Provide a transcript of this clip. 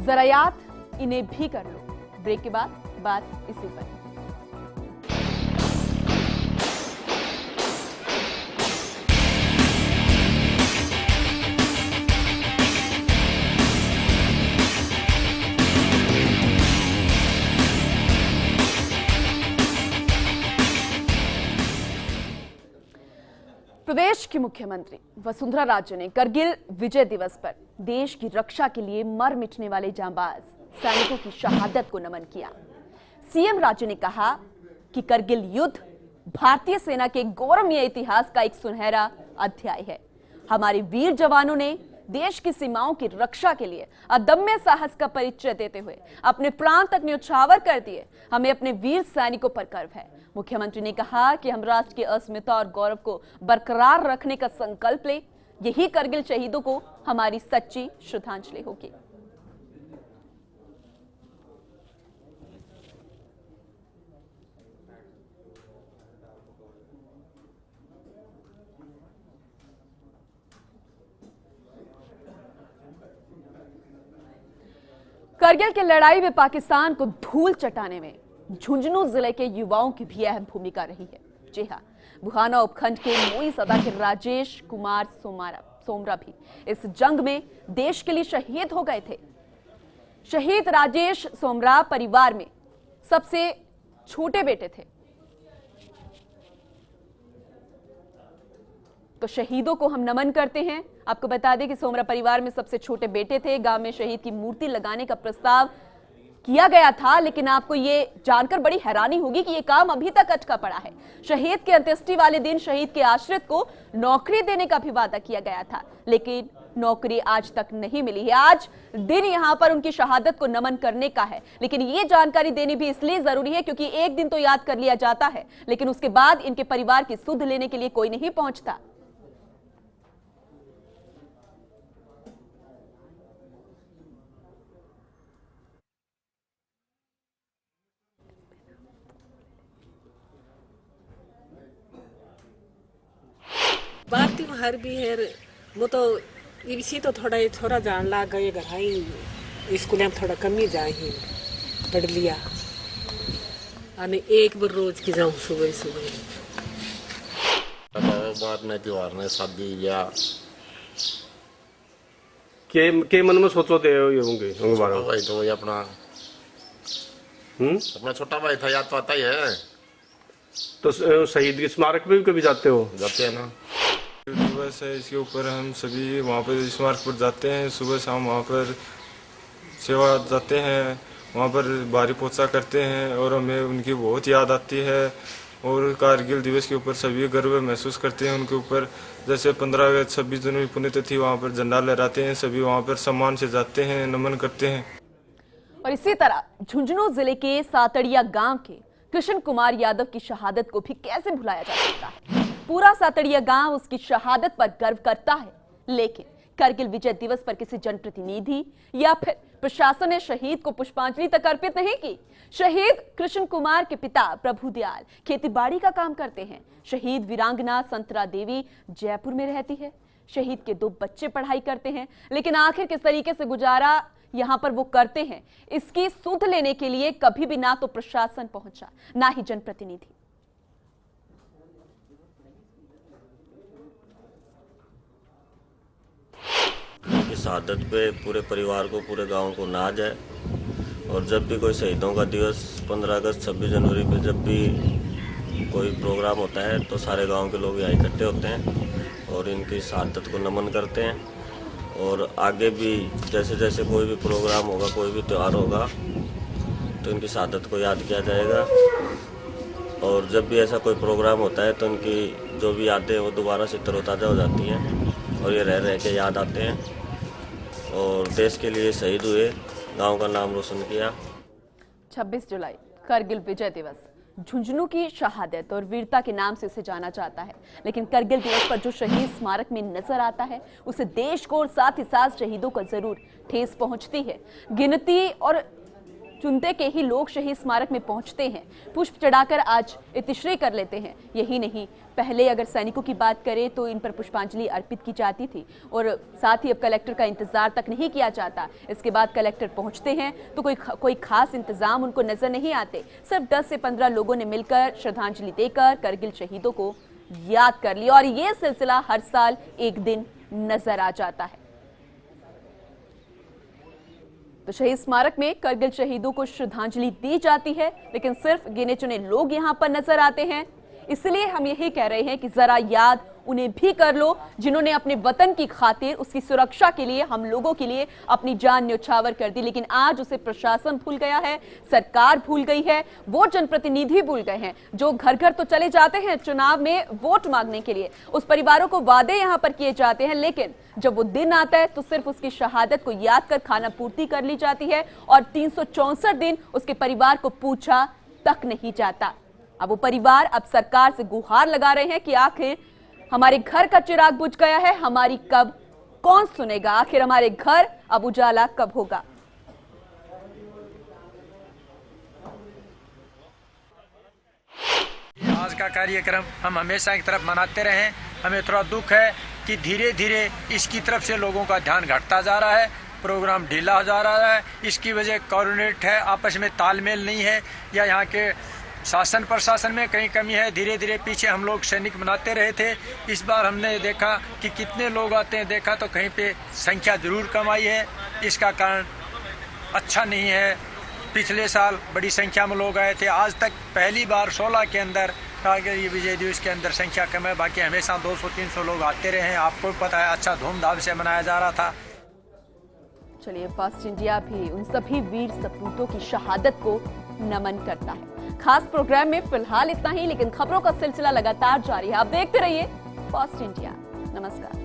जरा याद इन्हें भी कर लो। ब्रेक के बाद बात इसी पर। प्रदेश की मुख्यमंत्री वसुंधरा राजे ने करगिल विजय दिवस पर देश की रक्षा के लिए मर मिटने वाले जांबाज सैनिकों की शहादत को नमन किया। सीएम राजे ने कहा कि करगिल युद्ध भारतीय सेना के गौरवमय इतिहास का एक सुनहरा अध्याय है। हमारे वीर जवानों ने देश की सीमाओं की रक्षा के लिए अदम्य साहस का परिचय देते हुए अपने प्राण तक न्यौछावर कर दिए। हमें अपने वीर सैनिकों पर गर्व है। मुख्यमंत्री ने कहा कि हम राष्ट्र की अस्मिता और गौरव को बरकरार रखने का संकल्प लें। यही करगिल शहीदों को हमारी सच्ची श्रद्धांजलि होगी। करगिल की लड़ाई में पाकिस्तान को धूल चटाने में झुंझुनू जिले के युवाओं की भी अहम भूमिका रही है। जी हां, बुहाना उपखंड के मोई सदा के राजेश कुमार सोमरा भी इस जंग में देश के लिए शहीद हो गए थे। शहीद राजेश सोमरा परिवार में सबसे छोटे बेटे थे। तो शहीदों को हम नमन करते हैं। आपको बता दें कि सोमरा परिवार में सबसे छोटे बेटे थे। गांव में शहीद की मूर्ति लगाने का प्रस्ताव किया गया था, लेकिन आपको ये जानकर बड़ी हैरानी होगी कि ये काम अभी तक अटका पड़ा है। शहीद के अंत्येष्टि वाले दिन शहीद के आश्रित को नौकरी देने का भी वादा किया गया था, लेकिन नौकरी आज तक नहीं मिली है। आज दिन यहां पर उनकी शहादत को नमन करने का है, लेकिन ये जानकारी देनी भी इसलिए जरूरी है क्योंकि एक दिन तो याद कर लिया जाता है, लेकिन उसके बाद इनके परिवार की सुध लेने के लिए कोई नहीं पहुंचता। बात हर भी है वो तो इसी तो थोड़ा जान ला गए घर आई स्कूल में थोड़ा कमी जाए ही पढ़ लिया अने एक बार रोज की जाऊं सुबह सुबह बात नहीं त्योहार ने शादी या के मन में सोचो थे ये होंगे भाई तो ये अपना अपना छोटा भाई था, याद तो आता ही है। तो शहीद के स्मारक पे भी कभी जाते हो? जाते हैं ना। दिवस है, इसके ऊपर हम सभी वहाँ पर स्मारक पर जाते हैं। सुबह शाम वहाँ पर सेवा जाते हैं, वहाँ पर भारी पोछा करते हैं और हमें उनकी बहुत याद आती है। और कारगिल दिवस के ऊपर सभी गर्व महसूस करते हैं उनके ऊपर। जैसे 15 अगस्त 26 जनवरी पुण्यतिथि वहाँ पर झंडा लहराते हैं, सभी वहाँ पर सम्मान से जाते हैं, नमन करते हैं। और इसी तरह झुंझुनू जिले के सातड़िया गांव के कृष्ण कुमार यादव की शहादत को भी कैसे भुलाया जा सकता है। पूरा सातड़िया गांव उसकी शहादत पर गर्व करता है, लेकिन करगिल विजय दिवस पर किसी जनप्रतिनिधि या फिर प्रशासन ने शहीद को पुष्पांजलि तक अर्पित नहीं की। शहीद कृष्ण कुमार के पिता प्रभुदयाल खेतीबाड़ी का काम करते हैं। शहीद वीरांगना संतरा देवी जयपुर में रहती है। शहीद के 2 बच्चे पढ़ाई करते हैं, लेकिन आखिर किस तरीके से गुजारा यहां पर वो करते हैं, इसकी सुध लेने के लिए कभी भी ना तो प्रशासन पहुंचा, ना ही जनप्रतिनिधि। उनकी शहादत पे पूरे परिवार को, पूरे गांव को नाज है। और जब भी कोई शहीदों का दिवस 15 अगस्त 26 जनवरी पे जब भी कोई प्रोग्राम होता है तो सारे गांव के लोग यहाँ इकट्ठे होते हैं और इनकी शहादत को नमन करते हैं। और आगे भी जैसे जैसे कोई भी प्रोग्राम होगा, कोई भी त्यौहार होगा तो इनकी शहादत को याद किया जाएगा। और जब भी ऐसा कोई प्रोग्राम होता है तो इनकी जो भी यादें वो दोबारा से तरोताज़ा हो जाती हैं और ये रह के याद आते हैं। और देश के लिए शहीद हुए, गांव का नाम रोशन किया। 26 जुलाई करगिल विजय दिवस झुंझुनू की शहादत और वीरता के नाम से इसे जाना जाता है, लेकिन करगिल दिवस पर जो शहीद स्मारक में नजर आता है उसे देश को और साथ ही साथ शहीदों को जरूर ठेस पहुंचती है। गिनती और चुनते के ही लोग शहीद स्मारक में पहुंचते हैं, पुष्प चढ़ाकर आज इतिश्री कर लेते हैं। यही नहीं, पहले अगर सैनिकों की बात करें तो इन पर पुष्पांजलि अर्पित की जाती थी और साथ ही अब कलेक्टर का इंतजार तक नहीं किया जाता। इसके बाद कलेक्टर पहुंचते हैं तो कोई खास इंतजाम उनको नजर नहीं आते। सिर्फ 10 से 15 लोगों ने मिलकर श्रद्धांजलि देकर करगिल शहीदों को याद कर लिया और ये सिलसिला हर साल एक दिन नजर आ जाता है। तो शहीद स्मारक में करगिल शहीदों को श्रद्धांजलि दी जाती है, लेकिन सिर्फ गिने चुने लोग यहां पर नजर आते हैं। इसलिए हम यही कह रहे हैं कि जरा याद उन्हें भी कर लो जिन्होंने अपने वतन की खातिर, उसकी सुरक्षा के लिए, हम लोगों के लिए अपनी जान न्यौछावर कर दी। लेकिन आज उसे प्रशासन भूल गया है, सरकार भूल गई है, वो जनप्रतिनिधि भूल गए हैं जो घर घर तो चले जाते हैं चुनाव में वोट मांगने के लिए। उस परिवारों को वादे यहां पर किए जाते हैं, लेकिन जब वो दिन आता है तो सिर्फ उसकी शहादत को याद कर खाना पूर्ति कर ली जाती है और 364 दिन उसके परिवार को पूछा तक नहीं जाता। अब वो परिवार अब सरकार से गुहार लगा रहे हैं कि आखिर हमारे घर का चिराग बुझ गया है, हमारी कब कौन सुनेगा, आखिर हमारे घर अब उजाला कब होगा। आज का कार्यक्रम हम हमेशा की तरफ मनाते रहे। हमें थोड़ा दुख है कि धीरे धीरे इसकी तरफ से लोगों का ध्यान घटता जा रहा है, प्रोग्राम ढीला हो जा रहा है। इसकी वजह कोऑर्डिनेट है, आपस में तालमेल नहीं है या यहाँ के शासन प्रशासन में कहीं कमी है। धीरे धीरे पीछे हम लोग सैनिक बनाते रहे थे। इस बार हमने देखा कि कितने लोग आते हैं, देखा तो कहीं पे संख्या जरूर कम आई है। इसका कारण अच्छा नहीं है। पिछले साल बड़ी संख्या में लोग आए थे, आज तक पहली बार 16 के अंदर कारगिल विजय दिवस के अंदर संख्या कम है। बाकी हमेशा 200-300 लोग आते रहे हैं। आपको पता है, अच्छा धूमधाम से मनाया जा रहा था। चलिए, फास्ट इंडिया भी उन सभी वीर सपूतों की शहादत को नमन करता है। खास प्रोग्राम में फिलहाल इतना ही, लेकिन खबरों का सिलसिला लगातार जारी है। आप देखते रहिए फास्ट इंडिया। नमस्कार।